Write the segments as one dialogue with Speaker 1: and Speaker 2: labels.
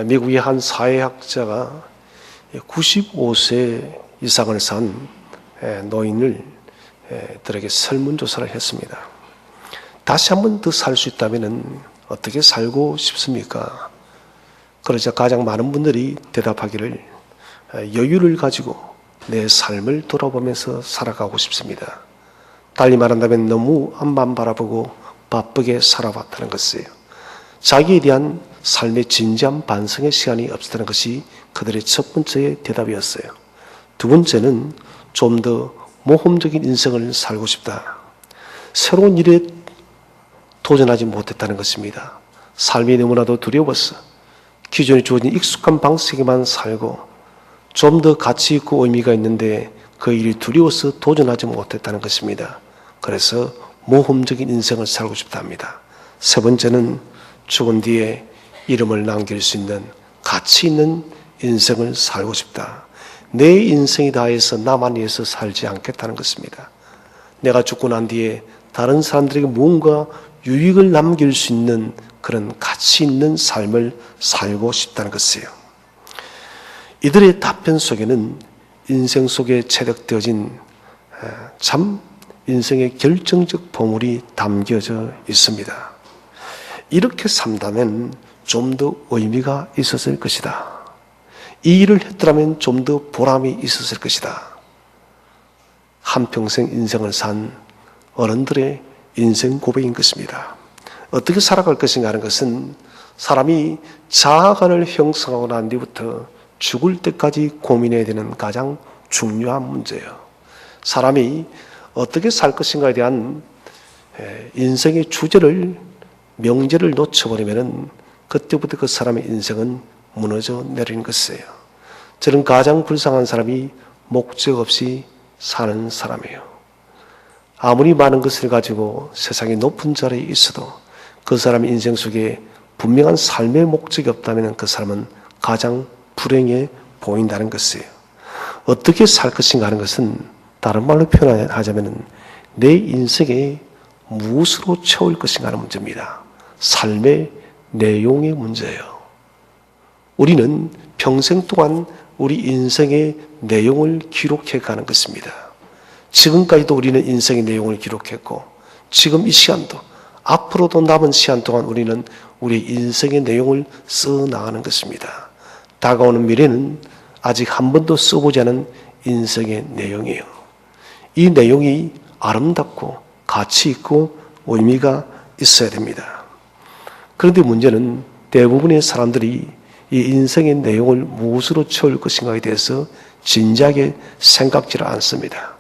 Speaker 1: 미국의 한 사회학자가 95세 이상을 산 노인들에게 설문조사를 했습니다. 다시 한 번 더 살 수 있다면 어떻게 살고 싶습니까? 그러자 가장 많은 분들이 대답하기를 여유를 가지고 내 삶을 돌아보면서 살아가고 싶습니다. 달리 말한다면 너무 앞만 바라보고 바쁘게 살아왔다는 것이에요. 자기에 대한 삶의 진지한 반성의 시간이 없었다는 것이 그들의 첫 번째 대답이었어요. 두 번째는 좀 더 모험적인 인생을 살고 싶다. 새로운 일에 도전하지 못했다는 것입니다. 삶이 너무나도 두려웠어. 기존에 주어진 익숙한 방식에만 살고 좀 더 가치 있고 의미가 있는데 그 일이 두려워서 도전하지 못했다는 것입니다. 그래서 모험적인 인생을 살고 싶다 합니다. 세 번째는 죽은 뒤에 이름을 남길 수 있는 가치 있는 인생을 살고 싶다. 내 인생이 다해서 나만 위해서 살지 않겠다는 것입니다. 내가 죽고 난 뒤에 다른 사람들에게 무언가 유익을 남길 수 있는 그런 가치 있는 삶을 살고 싶다는 것이에요. 이들의 답변 속에는 인생 속에 체득되어진 참 인생의 결정적 보물이 담겨져 있습니다. 이렇게 산다면 좀 더 의미가 있었을 것이다. 이 일을 했더라면 좀 더 보람이 있었을 것이다. 한평생 인생을 산 어른들의 인생 고백인 것입니다. 어떻게 살아갈 것인가 하는 것은 사람이 자아관을 형성하고 난 뒤부터 죽을 때까지 고민해야 되는 가장 중요한 문제예요. 사람이 어떻게 살 것인가에 대한 인생의 주제를, 명제를 놓쳐버리면 그때부터 그 사람의 인생은 무너져 내리는 것이에요. 저는 가장 불쌍한 사람이 목적 없이 사는 사람이에요. 아무리 많은 것을 가지고 세상의 높은 자리에 있어도 그 사람의 인생 속에 분명한 삶의 목적이 없다면 그 사람은 가장 불행해 보인다는 것이에요. 어떻게 살 것인가 하는 것은 다른 말로 표현하자면 내 인생에 무엇으로 채울 것인가 하는 문제입니다. 삶의 내용의 문제예요. 우리는 평생 동안 우리 인생의 내용을 기록해 가는 것입니다. 지금까지도 우리는 인생의 내용을 기록했고 지금 이 시간도 앞으로도 남은 시간 동안 우리는 우리 인생의 내용을 써나가는 것입니다. 다가오는 미래는 아직 한 번도 써보지 않은 인생의 내용이에요. 이 내용이 아름답고 가치 있고 의미가 있어야 됩니다. 그런데 문제는 대부분의 사람들이 이 인생의 내용을 무엇으로 채울 것인가에 대해서 진지하게 생각지를 않습니다.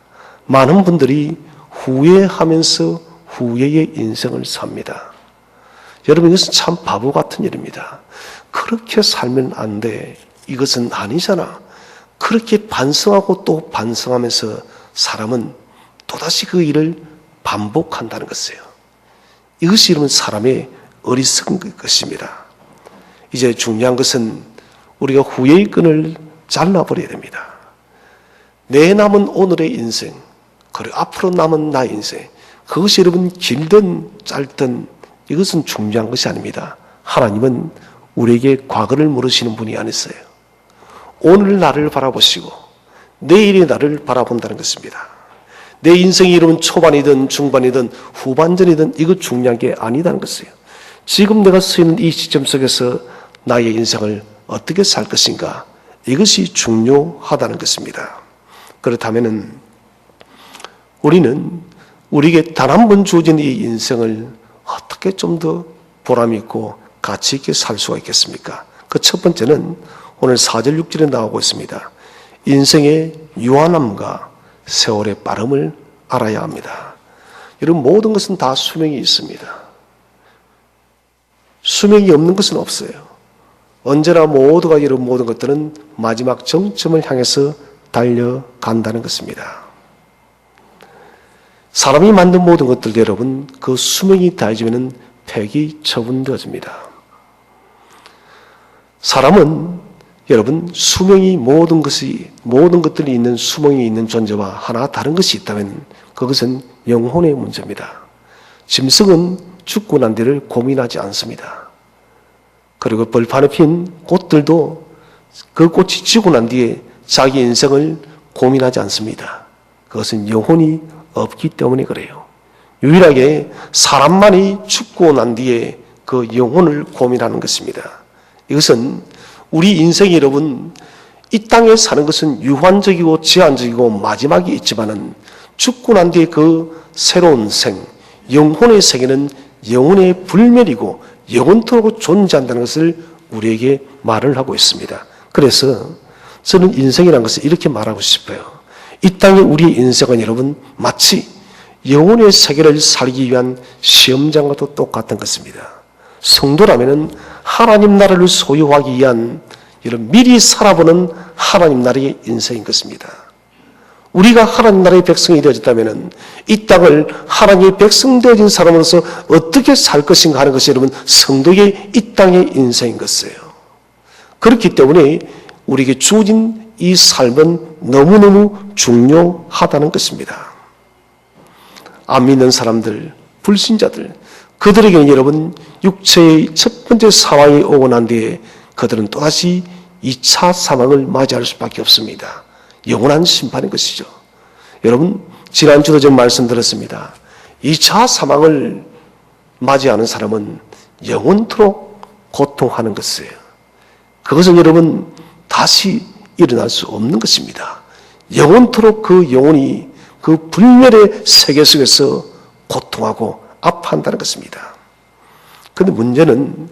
Speaker 1: 많은 분들이 후회하면서 후회의 인생을 삽니다. 여러분, 이것은 참 바보 같은 일입니다. 그렇게 살면 안 돼. 이것은 아니잖아. 그렇게 반성하고 또 반성하면서 사람은 또다시 그 일을 반복한다는 것이에요. 이것이 여러분 사람의 어리석은 것입니다. 이제 중요한 것은 우리가 후회의 끈을 잘라버려야 됩니다. 내 남은 오늘의 인생, 그리고 앞으로 남은 나의 인생, 그것이 여러분 길든 짧든 이것은 중요한 것이 아닙니다. 하나님은 우리에게 과거를 물으시는 분이 아니세요. 오늘 나를 바라보시고 내일의 나를 바라본다는 것입니다. 내 인생이 여러분 초반이든 중반이든 후반전이든 이거 중요한 게 아니다는 것이에요. 지금 내가 서 있는 이 시점 속에서 나의 인생을 어떻게 살 것인가, 이것이 중요하다는 것입니다. 그렇다면 우리는 우리에게 단 한 번 주어진 이 인생을 어떻게 좀 더 보람 있고 가치 있게 살 수가 있겠습니까? 그 첫 번째는 오늘 4절 6절에 나오고 있습니다. 인생의 유한함과 세월의 빠름을 알아야 합니다. 이런 모든 것은 다 수명이 있습니다. 수명이 없는 것은 없어요. 언제나 모두가 이런 모든 것들은 마지막 정점을 향해서 달려간다는 것입니다. 사람이 만든 모든 것들도 여러분 그 수명이 다해지면 폐기 처분되어집니다. 사람은 여러분 수명이 모든 것들이 있는 수명이 있는 존재와 하나 다른 것이 있다면 그것은 영혼의 문제입니다. 짐승은 죽고 난 뒤를 고민하지 않습니다. 그리고 벌판에 핀 꽃들도 그 꽃이 지고 난 뒤에 자기 인생을 고민하지 않습니다. 그것은 영혼이 없기 때문에 그래요. 유일하게 사람만이 죽고 난 뒤에 그 영혼을 고민하는 것입니다. 이것은 우리 인생이 여러분, 이 땅에 사는 것은 유한적이고 제한적이고 마지막이 있지만은 죽고 난 뒤에 그 새로운 생, 영혼의 세계는 영혼의 불멸이고 영원토록 존재한다는 것을 우리에게 말을 하고 있습니다. 그래서 저는 인생이라는 것을 이렇게 말하고 싶어요. 이 땅에 우리의 인생은 여러분 마치 영혼의 세계를 살기 위한 시험장과도 똑같은 것입니다. 성도라면은 하나님 나라를 소유하기 위한 이런 미리 살아보는 하나님 나라의 인생인 것입니다. 우리가 하나님 나라의 백성이 되어졌다면 이 땅을 하나님의 백성 되어진 사람으로서 어떻게 살 것인가 하는 것이 여러분 성도의 이 땅의 인생인 것이에요. 그렇기 때문에 우리에게 주어진 이 삶은 너무너무 중요하다는 것입니다. 안 믿는 사람들, 불신자들, 그들에게는 여러분 육체의 첫 번째 사망이 오고 난 뒤에 그들은 또다시 2차 사망을 맞이할 수밖에 없습니다. 영원한 심판인 것이죠. 여러분 지난주도 제가 말씀드렸습니다. 2차 사망을 맞이하는 사람은 영원토록 고통하는 것이에요. 그것은 여러분 다시 일어날 수 없는 것입니다. 영원토록 그 영혼이 그 불멸의 세계 속에서 고통하고 아파한다는 것입니다. 그런데 문제는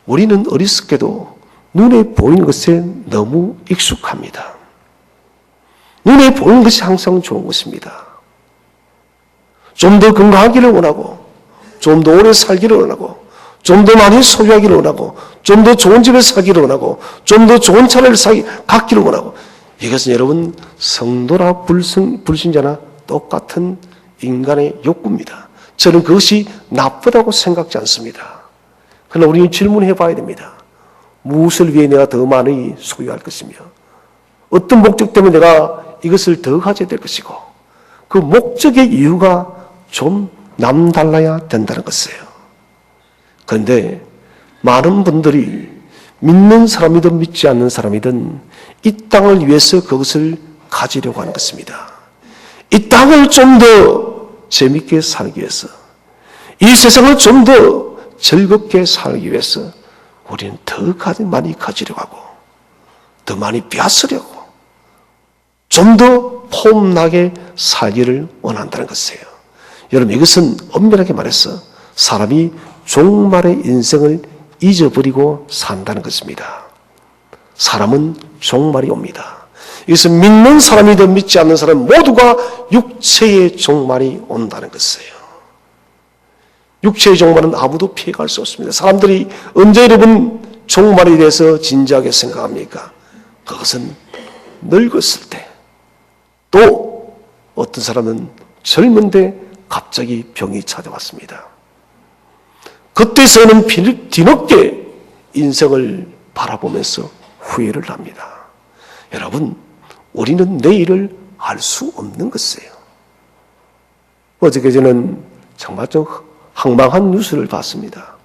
Speaker 1: 우리는 어리석게도 눈에 보이는 것에 너무 익숙합니다. 눈에 보이는 것이 항상 좋은 것입니다. 좀 더 건강하기를 원하고, 좀 더 오래 살기를 원하고, 좀 더 많이 소유하기를 원하고, 좀 더 좋은 집에 살기를 원하고, 좀 더 좋은 차를 갖기를 원하고, 이것은 여러분 성도나 불신자나 똑같은 인간의 욕구입니다. 저는 그것이 나쁘다고 생각지 않습니다. 그러나 우리는 질문해 봐야 됩니다. 무엇을 위해 내가 더 많이 소유할 것이며 어떤 목적 때문에 내가 이것을 더 가져야 될 것이고 그 목적의 이유가 좀 남달라야 된다는 것이에요. 그런데 많은 분들이 믿는 사람이든 믿지 않는 사람이든 이 땅을 위해서 그것을 가지려고 하는 것입니다. 이 땅을 좀 더 재밌게 살기 위해서, 이 세상을 좀 더 즐겁게 살기 위해서 우리는 더 많이 가지려고 하고 더 많이 빼앗으려고 좀 더 폼나게 살기를 원한다는 것이에요. 여러분 이것은 엄밀하게 말해서 사람이 종말의 인생을 잊어버리고 산다는 것입니다. 사람은 종말이 옵니다. 이것은 믿는 사람이든 믿지 않는 사람 모두가 육체의 종말이 온다는 것이에요. 육체의 종말은 아무도 피해갈 수 없습니다. 사람들이 언제 여러분 종말에 대해서 진지하게 생각합니까? 그것은 늙었을 때, 또 어떤 사람은 젊은데 갑자기 병이 찾아왔습니다. 그때서는 뒤늦게 인생을 바라보면서 후회를 합니다. 여러분, 우리는 내일을 알 수 없는 것이에요. 어저께 저는 정말 좀 황망한 뉴스를 봤습니다.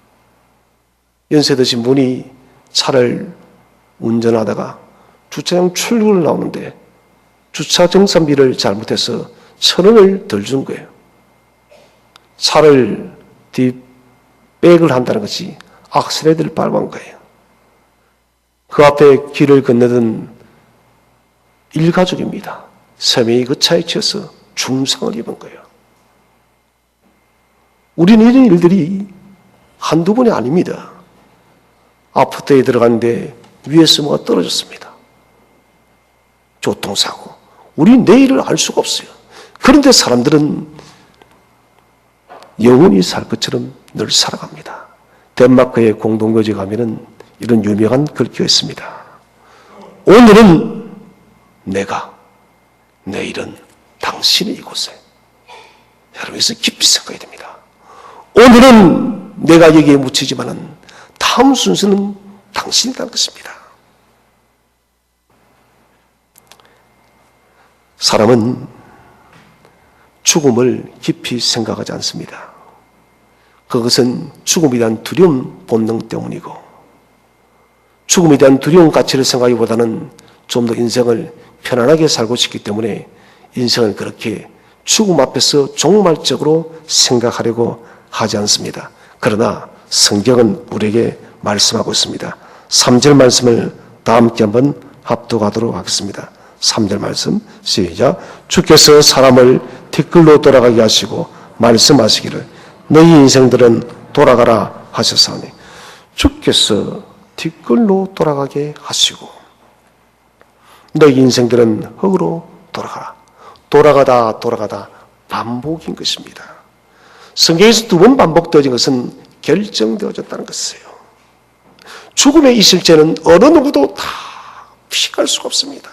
Speaker 1: 연세 드신 분이 차를 운전하다가 주차장 출구를 나오는데 주차 정산비를 잘못해서 1,000원을 덜 준 거예요. 차를 백을 한다는 것이 악셀레터를 밟은 거예요. 그 앞에 길을 건너던 일가족입니다. 3명이 그 차에 치여서 중상을 입은 거예요. 우리는 이런 일들이 한두 번이 아닙니다. 아파트에 들어갔는데 위에서 뭐가 떨어졌습니다. 교통사고. 우리는 내일을 알 수가 없어요. 그런데 사람들은 영원히 살 것처럼 늘 살아갑니다. 덴마크의 공동묘지 가면은 이런 유명한 글귀가 있습니다. 오늘은 내가, 내일은 당신이 이곳에. 여러분, 여기서 깊이 생각해야 됩니다. 오늘은 내가 여기에 묻히지만은 다음 순서는 당신이라는 것입니다. 사람은 죽음을 깊이 생각하지 않습니다. 그것은 죽음에 대한 두려움 본능 때문이고 죽음에 대한 두려운 가치를 생각하기보다는 좀 더 인생을 편안하게 살고 싶기 때문에 인생을 그렇게 죽음 앞에서 종말적으로 생각하려고 하지 않습니다. 그러나 성경은 우리에게 말씀하고 있습니다. 3절 말씀을 다 함께 한번 합독하도록 하겠습니다. 3절 말씀 시작. 주께서 사람을 티끌로 돌아가게 하시고 말씀하시기를 너희 인생들은 돌아가라 하셨사오니, 주께서 티끌로 돌아가게 하시고 너희 인생들은 흙으로 돌아가라. 돌아가다 반복인 것입니다. 성경에서 2번 반복되어진 것은 결정되어졌다는 것이에요. 죽음의 이 실제는 어느 누구도 다 피할 수가 없습니다.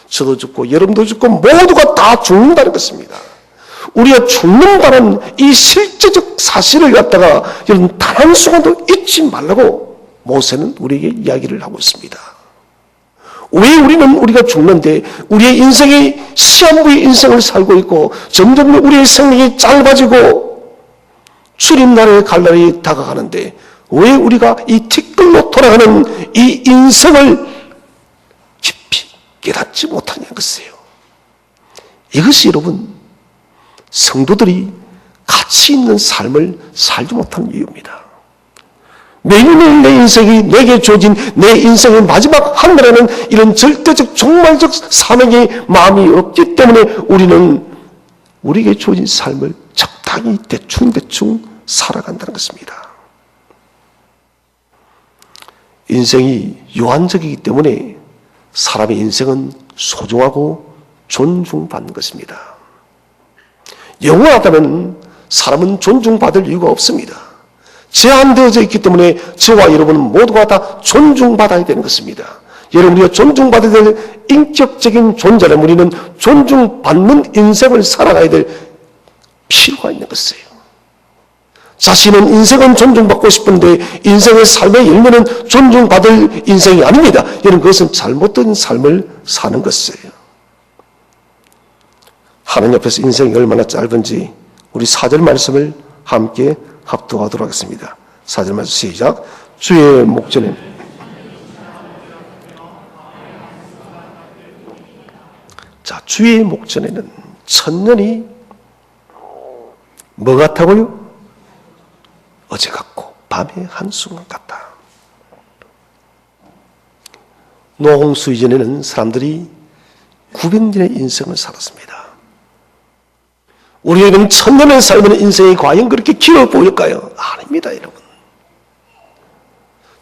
Speaker 1: 저도 죽고 여러분도 죽고 모두가 다 죽는다는 것입니다. 우리가 죽는다는 이 실제적 사실을 갖다가 여러분 단 한 순간도 잊지 말라고 모세는 우리에게 이야기를 하고 있습니다. 왜 우리가 죽는데 우리의 인생이 시한부의 인생을 살고 있고 점점 우리의 생명이 짧아지고 주님나라의 갈 날이 다가가는데 왜 우리가 이 티끌로 돌아가는 이 인생을 깊이 깨닫지 못하냐는 것이에요. 이것이 여러분 성도들이 가치 있는 삶을 살지 못하는 이유입니다. 매일매일 내 인생이 내게 주어진 내 인생의 마지막 한 날에는 이런 절대적 종말적 사명의 마음이 없기 때문에 우리는 우리에게 주어진 삶을 적당히 대충 살아간다는 것입니다. 인생이 유한적이기 때문에 사람의 인생은 소중하고 존중받는 것입니다. 영원하다면 사람은 존중받을 이유가 없습니다. 제한되어져 있기 때문에 저와 여러분은 모두가 다 존중받아야 되는 것입니다. 여러분, 우리가 존중받아야 될 인격적인 존재라면 우리는 존중받는 인생을 살아가야 될 필요가 있는 것이에요. 자신은 인생은 존중받고 싶은데 인생의 삶의 열매는 존중받을 인생이 아닙니다. 여러분, 그것은 잘못된 삶을 사는 것이에요. 하나님 앞에서 인생이 얼마나 짧은지 우리 4절 말씀을 함께 합독하도록 하겠습니다. 4절 말씀 시작. 주의 목전에 자, 주의 목전에는 천년이 뭐 같다고요? 어제 같고 밤의 한순간 같다. 노홍수 이전에는 사람들이 900년의 인생을 살았습니다. 우리에게는 1000년을 살면 인생이 과연 그렇게 길어 보일까요? 아닙니다, 여러분.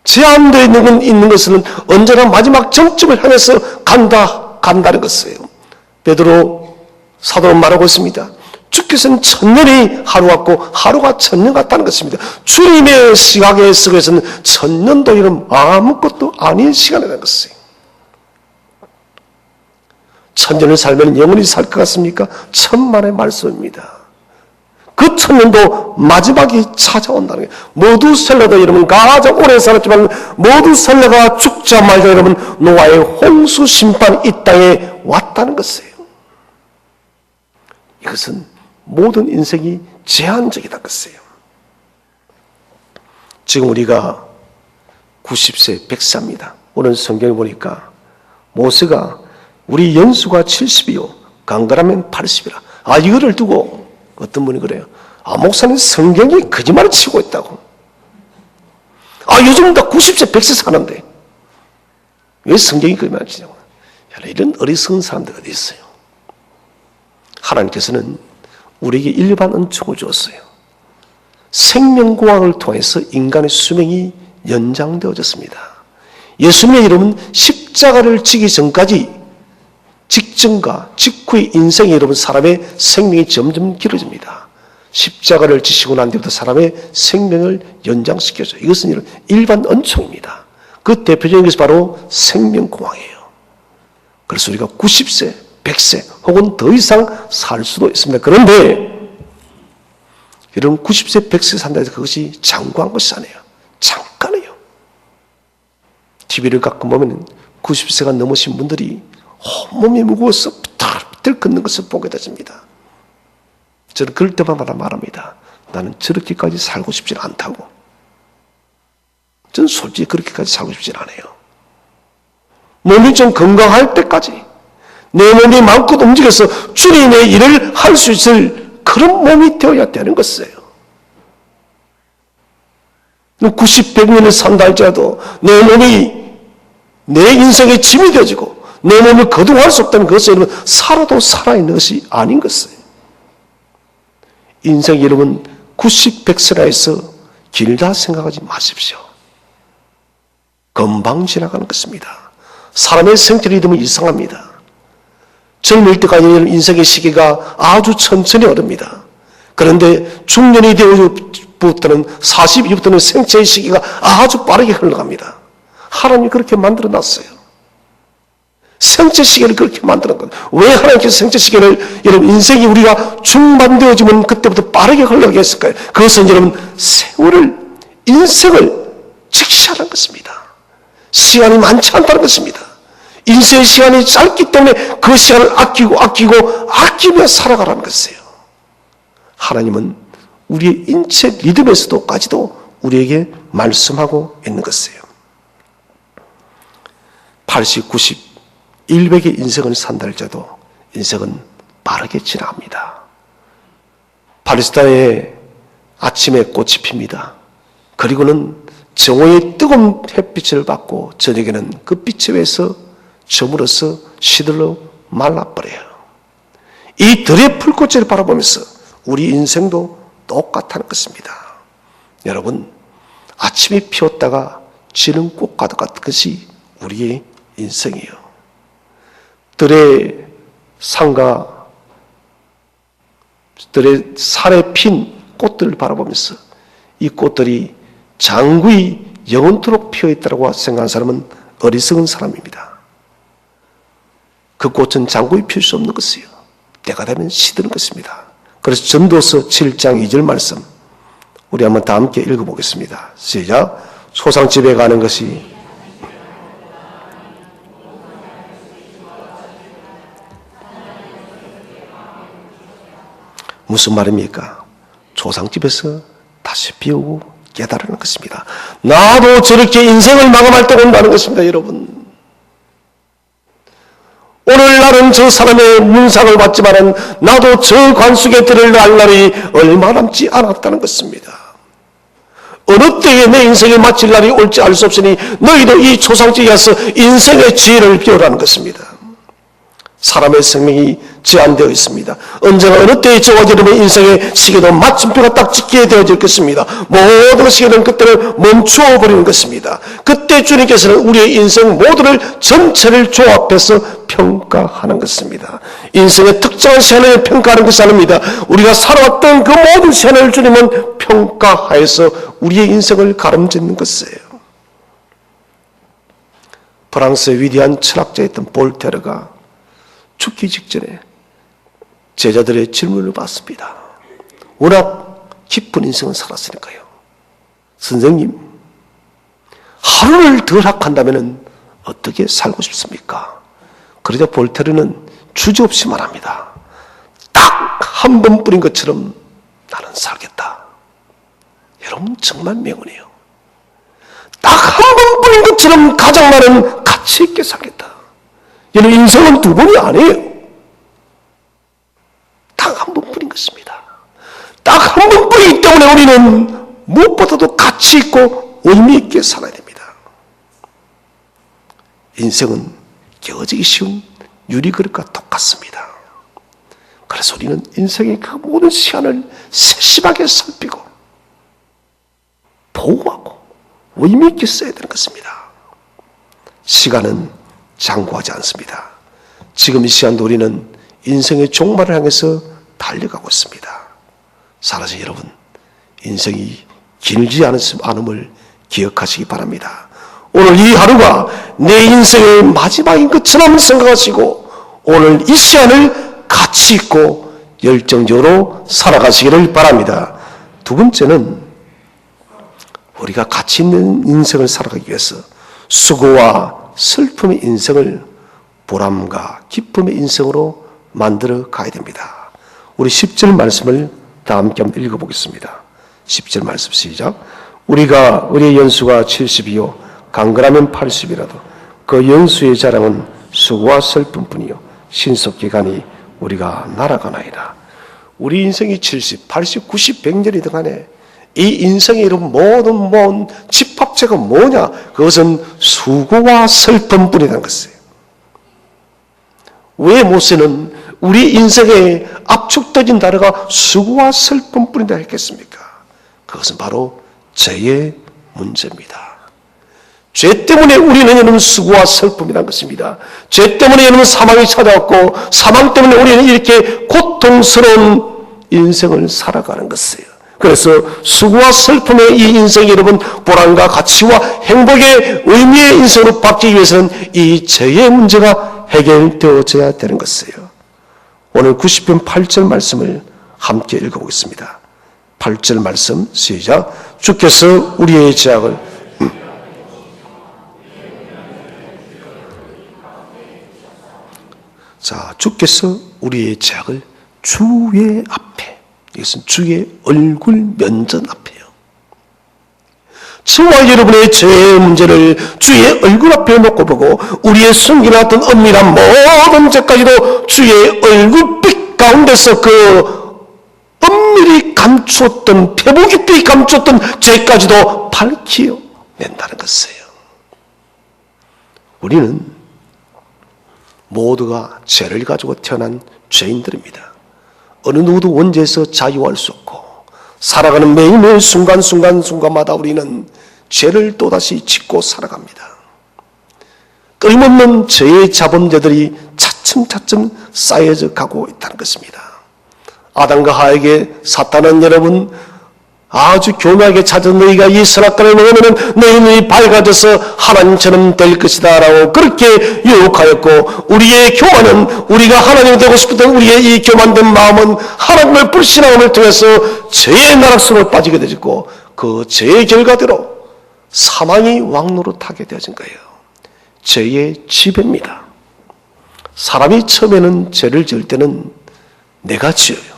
Speaker 1: 제한되어 있는 것은 언제나 마지막 정점을 향해서 간다는 것이에요. 베드로 사도는 말하고 있습니다. 주께서는 1000년이 하루 같고 하루가 1000년 같다는 것입니다. 주님의 시각에 속에서는 1000년도 이런 아무것도 아닌 시간이라는 것이에요. 1000년을 살면 영원히 살 것 같습니까? 천만의 말씀입니다. 그 1000년도 마지막이 찾아온다는 거예요. 모두 살려도 여러분 가장 오래 살았지만 모두 살려가 죽자마자 여러분 노아의 홍수 심판이 이 땅에 왔다는 것이에요. 이것은 모든 인생이 제한적이다는 것이에요. 지금 우리가 90세, 100세입니다. 오늘 성경에 보니까 모세가 우리 연수가 70이요. 강건하면 80이라. 이거를 두고 어떤 분이 그래요. 목사님 성경이 거짓말을 치고 있다고. 요즘 다 90세, 100세 사는데 왜 성경이 거짓말을 치냐고. 이런 어리석은 사람들 어디 있어요. 하나님께서는 우리에게 일반 은총을 주었어요. 생명공학을 통해서 인간의 수명이 연장되어졌습니다. 예수님의 이름은 십자가를 지기 전까지 직전과 직후의 인생이 여러분 사람의 생명이 점점 길어집니다. 십자가를 지시고 난 뒤부터 사람의 생명을 연장시켜줘요. 이것은 일반 은총입니다. 그 대표적인 것이 바로 생명공학이에요. 그래서 우리가 90세, 100세 혹은 더 이상 살 수도 있습니다. 그런데 여러분 90세, 100세 산다 해서 그것이 장구한 것이 아니에요. 잠깐이에요. TV를 가끔 보면 90세가 넘으신 분들이 몸이 무거워서 비틀비틀 걷는 것을 보게 되십니다. 저는 그럴 때마다 말합니다. 나는 저렇게까지 살고 싶지 않다고. 저는 솔직히 그렇게까지 살고 싶지 않아요. 몸이 좀 건강할 때까지 내 몸이 마음껏 움직여서 주님의 일을 할 수 있을 그런 몸이 되어야 되는 것이에요. 90, 100년을 산다 할지라도 내 몸이 내 인생의 짐이 되어지고 내 몸을 거두할 수 없다면 그것은 살아도 살아있는 것이 아닌 것이에요. 인생 여러분 90, 100세라해서 길다 생각하지 마십시오. 금방 지나가는 것입니다. 사람의 생체 리듬은 이상합니다. 젊을 때까지는 인생의 시기가 아주 천천히 오릅니다. 그런데 중년이 되어부터는 40 이후부터는 생체의 시기가 아주 빠르게 흘러갑니다. 하나님이 그렇게 만들어 놨어요. 생체 시계를 그렇게 만드는 것. 왜 하나님께서 생체 시계를 여러분 인생이 우리가 중반되어지면 그때부터 빠르게 흘러가게 했을까요? 그것은 여러분 세월을 인생을 직시하는 것입니다. 시간이 많지 않다는 것입니다. 인생의 시간이 짧기 때문에 그 시간을 아끼며 살아가라는 것이에요. 하나님은 우리의 인체 리듬에서도까지도 우리에게 말씀하고 있는 것이에요. 80, 90, 100의 인생을 산다 할지라도 인생은 빠르게 지나갑니다. 팔레스타인의 아침에 꽃이 핍니다. 그리고는 정오의 뜨거운 햇빛을 받고 저녁에는 그 빛에 의해서 저물어서 시들러 말라버려요. 이 들의 풀꽃을 바라보면서 우리 인생도 똑같다는 것입니다. 여러분, 아침이 피었다가 지는 꽃과 같은 것이 우리의 인생이에요. 들의 상가, 들의 살에 핀 꽃들을 바라보면서 이 꽃들이 장구히 영원토록 피어있다고 생각하는 사람은 어리석은 사람입니다. 그 꽃은 장구히 피울 수 없는 것이에요. 때가 되면 시드는 것입니다. 그래서 전도서 7장 2절 말씀 우리 한번 다 함께 읽어보겠습니다. 시작. 소상집에 가는 것이 무슨 말입니까? 조상집에서 다시 비우고 깨달으는 것입니다. 나도 저렇게 인생을 마감할 때가 온다는 것입니다. 여러분, 오늘날은 저 사람의 문상을 받지만은 나도 저 관속에 들어갈 날이 얼마 남지 않았다는 것입니다. 어느 때에 내 인생을 마칠 날이 올지 알 수 없으니 너희도 이 조상집에 가서 인생의 지혜를 배우라는 것입니다. 사람의 생명이 제한되어 있습니다. 언제나 어느 때에 저와 여러분의 인생의 시계도 마침표가 딱 찍게 되어질 것입니다. 모든 시계는 그때는 멈추어 버리는 것입니다. 그때 주님께서는 우리의 인생 모두를 전체를 조합해서 평가하는 것입니다. 인생의 특정한 시간을 평가하는 것이 아닙니다. 우리가 살아왔던 그 모든 시간을 주님은 평가하여서 우리의 인생을 가름짓는 것이에요. 프랑스의 위대한 철학자였던 볼테르가 죽기 직전에 제자들의 질문을 받습니다. 워낙 깊은 인생을 살았으니까요. 선생님, 하루를 덜 학한다면 어떻게 살고 싶습니까? 그러자 볼테르는 주저없이 말합니다. 딱 한 번 뿌린 것처럼 나는 살겠다. 여러분 정말 명언이에요. 딱 한 번 뿌린 것처럼 가장 많은 가치 있게 살겠다. 여러분 인생은 두 번이 아니에요. 딱 한 번 뿌린 것입니다. 딱 한 번 뿌리기 때문에 우리는 무엇보다도 가치 있고 의미 있게 살아야 됩니다. 인생은 깨어지기 쉬운 유리그릇과 똑같습니다. 그래서 우리는 인생의 그 모든 시간을 세심하게 살피고 보호하고 의미 있게 써야 되는 것입니다. 시간은 장구하지 않습니다. 지금 이 시간도 우리는 인생의 종말을 향해서 달려가고 있습니다. 살아서 여러분, 인생이 길지 않음을 기억하시기 바랍니다. 오늘 이 하루가 내 인생의 마지막인 것처럼 생각하시고 오늘 이 시간을 가치 있고 열정적으로 살아가시기를 바랍니다. 두 번째는 우리가 가치 있는 인생을 살아가기 위해서 수고와 슬픔의 인생을 보람과 기쁨의 인생으로 만들어 가야 됩니다. 우리 10절 말씀을 다 함께 한번 읽어보겠습니다. 10절 말씀 시작. 우리의 연수가 70이요 강건하면 80이라도 그 영수의 자랑은 수고와 슬픔뿐이요 신속기간이 우리가 날아가나이다. 우리 인생이 70, 80, 90, 100년이든 간에 이 인생의 이런 모든 집합체가 뭐냐? 그것은 수고와 슬픔뿐이라는 것이에요. 왜 모세는 우리 인생에 압축되어진 단어가 수고와 슬픔뿐이다 했겠습니까? 그것은 바로 죄의 문제입니다. 죄 때문에 우리는 여러분 수고와 슬픔이라는 것입니다. 죄 때문에 여러분 사망이 찾아왔고 사망 때문에 우리는 이렇게 고통스러운 인생을 살아가는 것이에요. 그래서 수고와 슬픔의 이 인생이 여러분 보람과 가치와 행복의 의미의 인생으로 바뀌기 위해서는 이 죄의 문제가 해결되어져야 되는 것이에요. 오늘 90편 8절 말씀을 함께 읽어보겠습니다. 8절 말씀 시작. 주께서 우리의 죄악을 자, 주께서 우리의 죄악을 주의 앞에, 이것은 주의 얼굴 면전 앞에요. 저와 여러분의 죄의 문제를 주의 얼굴 앞에 놓고 보고 우리의 숨겨놨던 엄밀한 모든 죄까지도 주의 얼굴빛 가운데서 그 엄밀히 감추었던 표부 깊이 감추었던 죄까지도 밝혀낸다는 것이에요. 우리는 모두가 죄를 가지고 태어난 죄인들입니다. 어느 누구도 원죄에서 자유할 수 없고 살아가는 매일매일 순간마다 우리는 죄를 또다시 짓고 살아갑니다. 끊임없는 죄의 자본죄들이 차츰차츰 쌓여져 가고 있다는 것입니다. 아담과 하에게 사탄은 여러분 아주 교묘하게 찾은 너희가 이 선악과를 먹으면 너희 눈이 밝아져서 하나님처럼 될 것이다 라고 그렇게 유혹하였고 우리의 교만은 우리가 하나님이 되고 싶었던 우리의 이 교만된 마음은 하나님을 불신함을 통해서 죄의 나락성을 빠지게 되었고 그 죄의 결과대로 사망이 왕노릇하게 되어진 거예요. 죄의 지배입니다. 사람이 처음에는 죄를 지을 때는 내가 지어요.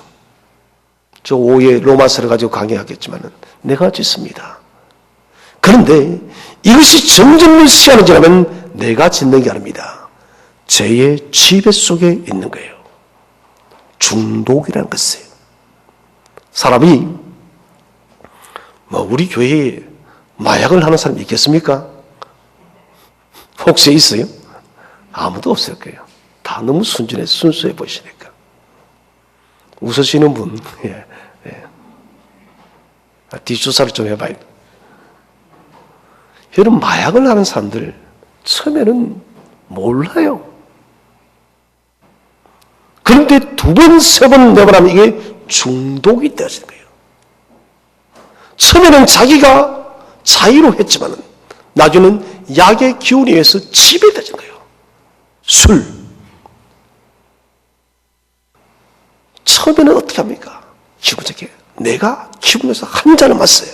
Speaker 1: 저 5의 로마서를 가지고 강의하겠지만 내가 짓습니다. 그런데 이것이 점점 시간이 지나면 내가 짓는 게 아닙니다. 죄의 지배 속에 있는 거예요. 중독이라는 것이에요. 사람이 우리 교회에 마약을 하는 사람이 있겠습니까? 혹시 있어요? 아무도 없을 거예요. 다 너무 순수해 보이시니까. 웃으시는 분, 예. 뒷조사를 좀 해봐요. 여러분, 마약을 하는 사람들, 처음에는 몰라요. 그런데 2번, 3번, 4번 하면 이게 중독이 되어지는 거예요. 처음에는 자기가 자의로 했지만, 나중에는 약의 기운에 의해서 지배되어지는 거예요. 술. 처음에는 어떻게 합니까? 기분 좋게. 내가 기분 내서 한 잔을 마셨어요.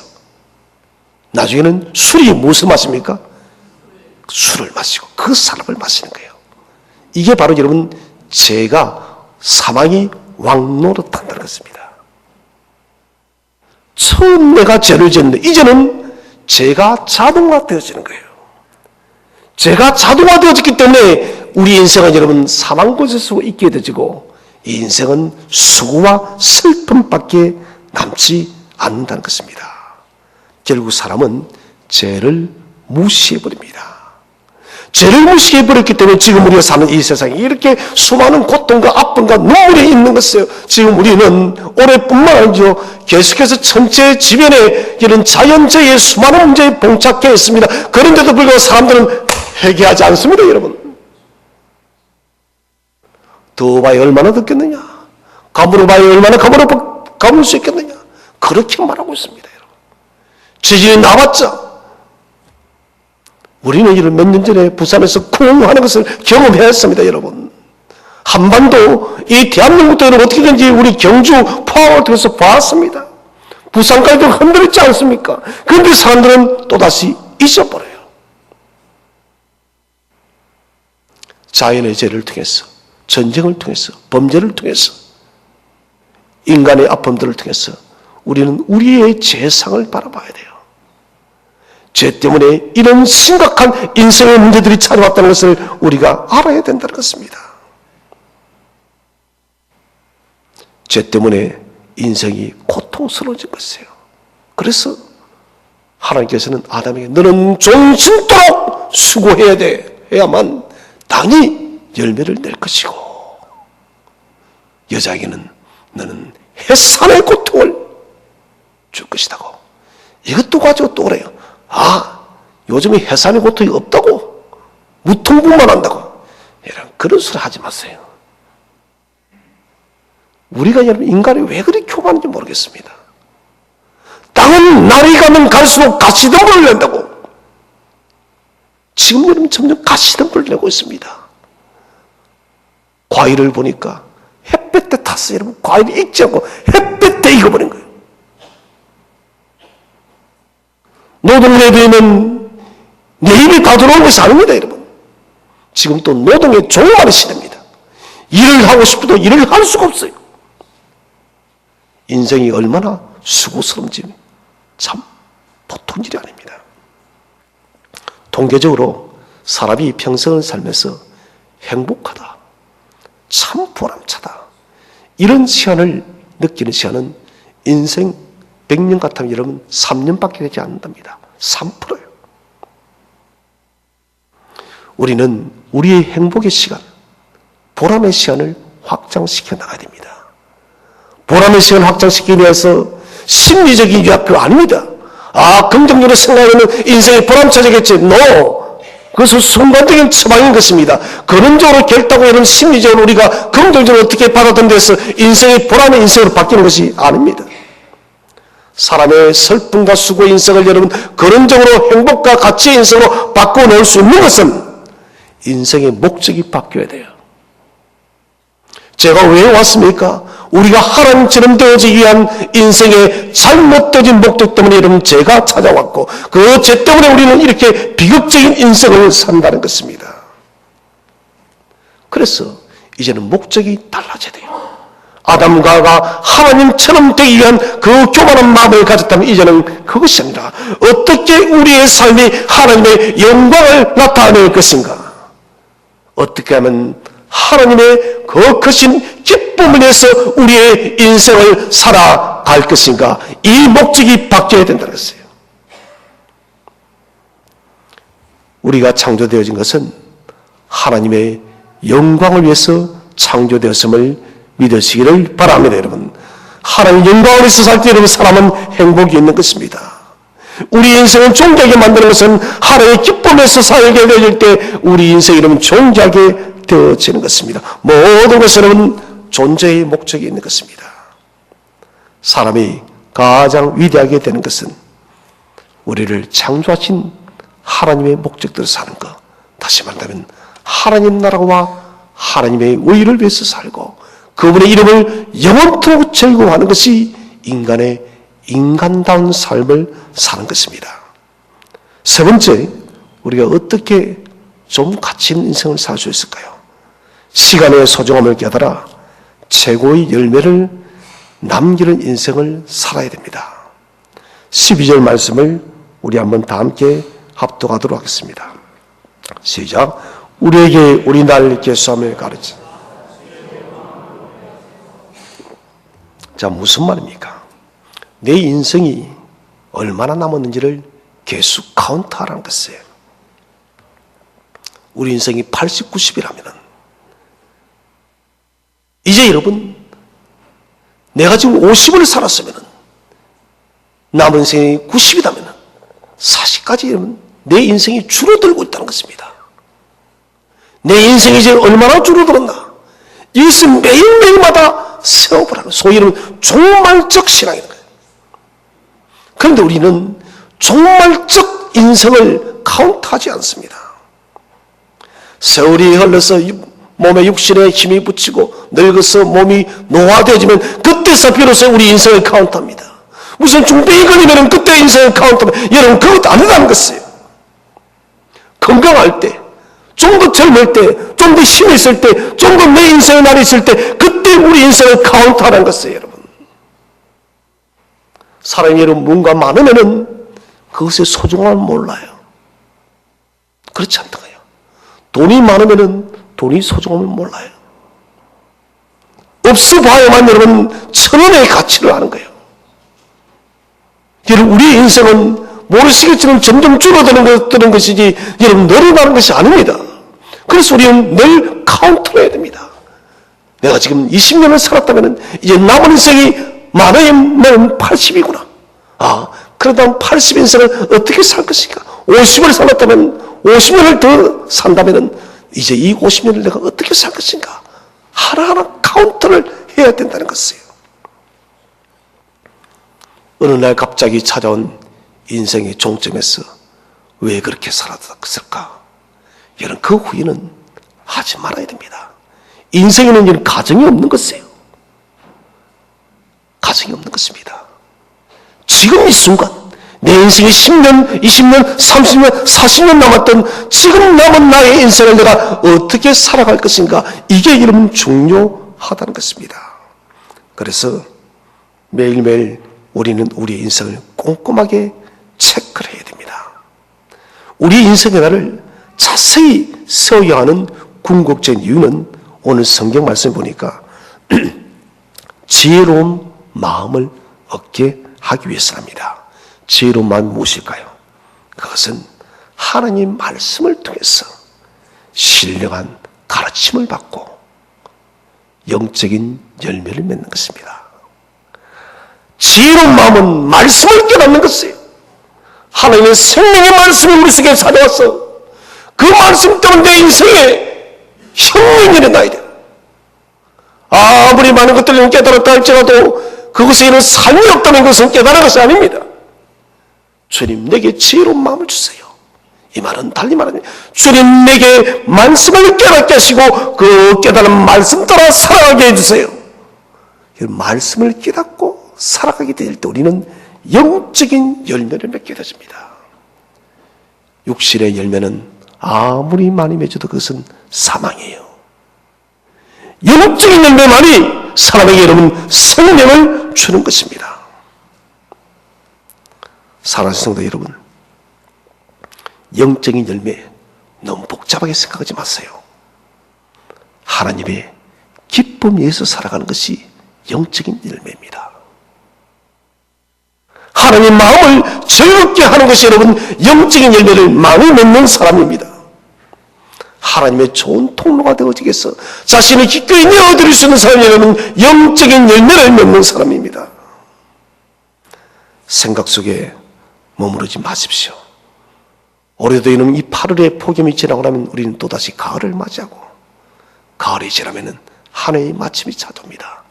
Speaker 1: 나중에는 술이 무슨 맛입니까? 술을 마시고 그 사람을 마시는 거예요. 이게 바로 여러분 죄가 사망이 왕노릇한다는 것입니다. 처음 내가 죄를 지었는데 이제는 죄가 자동화되어지는 거예요. 죄가 자동화되어졌기 때문에 우리 인생은 여러분 사망고지 속에 있게 되지고 이 인생은 수고와 슬픔밖에 남지 않는다는 것입니다. 결국 사람은 죄를 무시해버립니다. 죄를 무시해버렸기 때문에 지금 우리가 사는 이 세상에 이렇게 수많은 고통과 아픔과 눈물이 있는 것이에요. 지금 우리는 올해뿐만 아니죠. 계속해서 전체 지변에 이런 자연재해의 수많은 문제에 봉착해 있습니다. 그런데도 불구하고 사람들은 회개하지 않습니다, 여러분. 더 봐야 얼마나 듣겠느냐? 가물어 봐야 얼마나 가물 수 있겠느냐? 그렇게 말하고 있습니다, 여러분. 지진이 나왔죠. 우리는 이런 몇 년 전에 부산에서 쿵 하는 것을 경험했습니다, 여러분. 한반도, 이 대한민국도 어떻게든지 우리 경주 포항을 통해서 봤습니다. 부산까지도 흔들렸지 않습니까? 그런데 사람들은 또다시 잊어버려요. 자연의 죄를 통해서, 전쟁을 통해서, 범죄를 통해서, 인간의 아픔들을 통해서 우리는 우리의 죄상을 바라봐야 돼요. 죄 때문에 이런 심각한 인생의 문제들이 찾아왔다는 것을 우리가 알아야 된다는 것입니다. 죄 때문에 인생이 고통스러워진 것이에요. 그래서 하나님께서는 아담에게 너는 종신토록 수고해야 돼. 해야만 땅이 열매를 낼 것이고, 여자에게는 너는 해산의 고통을 줄 것이다고. 이것도 가지고 또 그래요. 요즘에 해산의 고통이 없다고, 무통분만 한다고, 이런 그런 소리 하지 마세요. 우리가 여러분 인간이 왜 그렇게 교만한지 모르겠습니다. 땅은 날이 가면 갈수록 가시덤불을 낸다고. 지금 여러분 점점 가시덤불을 내고 있습니다. 과일을 보니까 햇볕 때 탔어요. 여러분 과일이 익지 않고 햇볕 때 익어버린 거예요. 노동레비는 내 입에 다 들어온 것이 아닙니다, 여러분. 지금 또 노동의 종말의 시대입니다. 일을 하고 싶어도 일을 할 수가 없어요. 인생이 얼마나 수고스러운지 참 보통 일이 아닙니다. 통계적으로 사람이 평생을 살면서 행복하다, 참 보람차다, 이런 시간을 느끼는 시간은 인생 100년 같으면 여러분 3년밖에 되지 않는답니다. 3%예요. 우리는 우리의 행복의 시간, 보람의 시간을 확장시켜 나가야 됩니다. 보람의 시간을 확장시키기 위해서 심리적인 유학교 아닙니다. 긍정적으로 생각하면 인생이 보람차지겠지. No! 그것은 순간적인 처방인 것입니다. 근원적으로 결단하고 이런 심리적으로 우리가 긍정적으로 어떻게 받아들여서 인생이 보람의 인생으로 바뀌는 것이 아닙니다. 사람의 슬픔과 수고의 인생을 여러분 근원적으로 행복과 가치의 인생으로 바꿔놓을 수 있는 것은 인생의 목적이 바뀌어야 돼요. 제가 왜 왔습니까? 우리가 하나님처럼 되어지기 위한 인생의 잘못되어진 목적 때문에 여러분 제가 찾아왔고, 그 죄 때문에 우리는 이렇게 비극적인 인생을 산다는 것입니다. 그래서 이제는 목적이 달라져야 돼요. 아담과가 하나님처럼 되기 위한 그 교만한 마음을 가졌다면 이제는 그것이 아니라 어떻게 우리의 삶이 하나님의 영광을 나타낼 것인가, 어떻게 하면 하나님의 그 크신 기쁨을 위해서 우리의 인생을 살아갈 것인가, 이 목적이 바뀌어야 된다는 것이에요. 우리가 창조되어진 것은 하나님의 영광을 위해서 창조되었음을 믿으시기를 바랍니다. 여러분, 하나님 영광을 위해서 살 때 여러분 사람은 행복이 있는 것입니다. 우리 인생은 존귀하게 만드는 것은 하나님의 기쁨에서 살게 되어질 때 우리 인생이 여러분 존귀하게 되어지는 것입니다. 모든 것은 존재의 목적이 있는 것입니다. 사람이 가장 위대하게 되는 것은 우리를 창조하신 하나님의 목적대로 사는 것, 다시 말하면 하나님 나라와 하나님의 의를 위해서 살고 그분의 이름을 영원토록 즐거워하는 것이 인간의 인간다운 삶을 사는 것입니다. 세 번째, 우리가 어떻게 좀 가치 있는 인생을 살 수 있을까요? 시간의 소중함을 깨달아 최고의 열매를 남기는 인생을 살아야 됩니다. 12절 말씀을 우리 한번 다 함께 합독하도록 하겠습니다. 시작. 우리에게 우리 날 계수함을 가르쳐. 자, 무슨 말입니까? 내 인생이 얼마나 남았는지를 계수 카운트하라는 것이에요. 우리 인생이 80, 90이라면 이제 여러분, 내가 지금 50을 살았으면 남은 인생이 90이라면 40까지 여러분 내 인생이 줄어들고 있다는 것입니다. 내 인생이 이제 얼마나 줄어들었나? 이것은 매일매일마다 세워보라는, 소위 이르는 종말적 신앙인 거예요. 그런데 우리는 종말적 인생을 카운트하지 않습니다. 세월이 흘러서 몸에 육신에 힘이 붙이고 늙어서 몸이 노화되어지면 그때서 비로소 우리 인생을 카운트합니다. 무슨 중병이 걸리면 그때 인생을 카운트하면 여러분 그것도 아니라는 것이에요. 건강할 때, 좀 더 젊을 때, 좀 더 힘이 있을 때, 좀 더 내 인생의 날이 있을 때 그때 우리 인생을 카운트하라는 것이에요. 여러분, 사람이 여러분 뭔가 많으면은 그것의 소중함을 몰라요. 그렇지 않다 거예요. 돈이 많으면은 돈이 소중함을 몰라요. 없어 봐야만 여러분 천원의 가치를 아는 거예요. 여러분 우리의 인생은 모르시겠지만 점점 줄어드는 것이지 여러분 늘어나는 것이 아닙니다. 그래서 우리는 늘 카운트를 해야 됩니다. 내가 지금 20년을 살았다면 이제 남은 인생이 많으면 80이구나. 그러다 80인생을 어떻게 살 것인가? 50을 살았다면 50년을 더 산다면 이제 이 50년을 내가 어떻게 살 것인가? 하나하나 카운트를 해야 된다는 것이에요. 어느 날 갑자기 찾아온 인생의 종점에서 왜 그렇게 살았을까? 여러분 그 후회는 하지 말아야 됩니다. 인생에는 가정이 없는 것이에요. 가정이 없는 것입니다. 지금 이 순간 내 인생이 10년, 20년, 30년, 40년 남았던 지금 남은 나의 인생을 내가 어떻게 살아갈 것인가, 이게 여러분 중요하다는 것입니다. 그래서 매일매일 우리는 우리의 인생을 꼼꼼하게 체크를 해야 됩니다. 우리 인생의 날을 자세히 세워야 하는 궁극적인 이유는 오늘 성경 말씀 보니까 지혜로운 마음을 얻게 하기 위해서랍니다. 지혜로운 마음이 무엇일까요? 그것은 하나님 말씀을 통해서 신령한 가르침을 받고 영적인 열매를 맺는 것입니다. 지혜로운 마음은 말씀을 깨닫는 것이에요. 하나님의 생명의 말씀이 우리 속에 찾아와서 그 말씀 때문에 내 인생에 혁명이 일어나야 돼요. 아무리 많은 것들을 깨달았다 할지라도 그것에 이런 삶이 없다는 것은 깨달은 것이 아닙니다. 주님 내게 지혜로운 마음을 주세요. 이 말은 달리 말하면 주님 내게 말씀을 깨닫게 하시고 그 깨달은 말씀 따라 살아가게 해주세요. 말씀을 깨닫고 살아가게 될 때 우리는 영적인 열매를 맺게 되십니다. 육신의 열매는 아무리 많이 맺어도 그것은 사망이에요. 영적인 열매만이 사람에게 여러분 생명을 주는 것입니다. 사랑하는 성도 여러분, 영적인 열매 너무 복잡하게 생각하지 마세요. 하나님의 기쁨 위에서 살아가는 것이 영적인 열매입니다. 하나님의 마음을 즐겁게 하는 것이 여러분 영적인 열매를 많이 맺는 사람입니다. 하나님의 좋은 통로가 되어지기 위해서 자신을 기꺼이 내어드릴 수 있는 사람이 여러분 영적인 열매를 맺는 사람입니다. 생각 속에 머무르지 마십시오. 올해도 이놈 이 8월의 폭염이 지나고 나면 우리는 또다시 가을을 맞이하고 가을이 지나면 한 해의 마침이 찾아옵니다.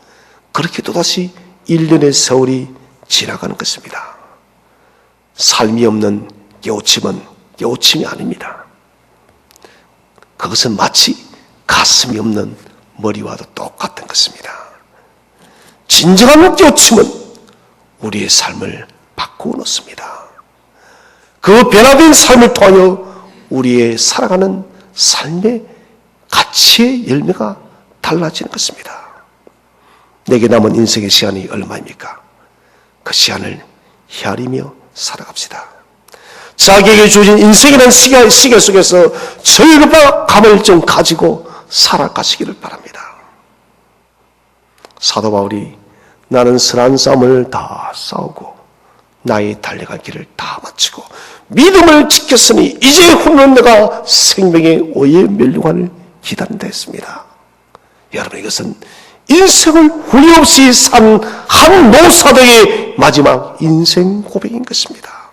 Speaker 1: 그렇게 또다시 1년의 세월이 지나가는 것입니다. 삶이 없는 깨우침은 깨우침이 아닙니다. 그것은 마치 가슴이 없는 머리와도 똑같은 것입니다. 진정한 깨우침은 우리의 삶을 바꾸어 놓습니다. 그 변화된 삶을 통하여 우리의 살아가는 삶의 가치의 열매가 달라지는 것입니다. 내게 남은 인생의 시간이 얼마입니까? 그 시간을 헤아리며 살아갑시다. 자기에게 주어진 인생이라는 시계 속에서 즐겁과 감을 좀 가지고 살아가시기를 바랍니다. 사도 바울이 나는 선한 싸움을 다 싸우고 나의 달려갈 길을 다 마치고 믿음을 지켰으니 이제 홀로 내가 생명의 오의 멸류관을 기다린다 했습니다. 여러분 이것은 인생을 후회 없이 산 한 노사도의 마지막 인생 고백인 것입니다.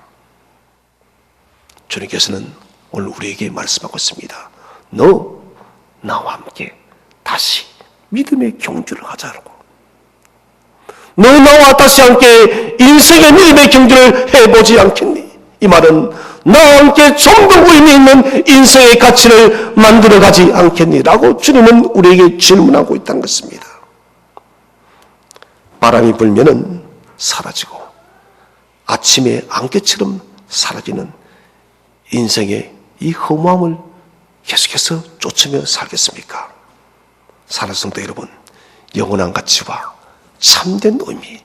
Speaker 1: 주님께서는 오늘 우리에게 말씀하고 있습니다. 너 나와 함께 다시 믿음의 경주를 하자고. 너 나와 다시 함께 인생의 믿음의 경주를 해보지 않겠니? 이 말은 나와 함께 좀 더 의미 있는 인생의 가치를 만들어가지 않겠니? 라고 주님은 우리에게 질문하고 있다는 것입니다. 바람이 불면은 사라지고 아침의 안개처럼 사라지는 인생의 이 허무함을 계속해서 쫓으며 살겠습니까? 사랑하는 성도 여러분, 영원한 가치와 참된 의미,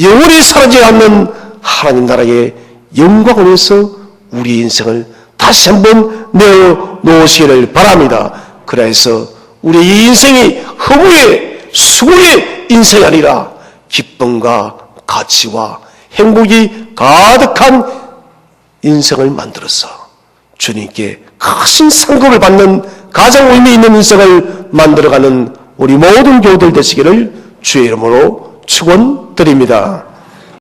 Speaker 1: 영원히 사라지지 않는 하나님 나라의 영광을 위해서 우리 인생을 다시 한번 내어놓으시기를 바랍니다. 그래서 우리 인생이 허무의 수고의 인생이 아니라 기쁨과 가치와 행복이 가득한 인생을 만들어서 주님께 크신 상급을 받는 가장 의미 있는 인생을 만들어가는 우리 모든 교우들 되시기를 주의 이름으로 축원드립니다.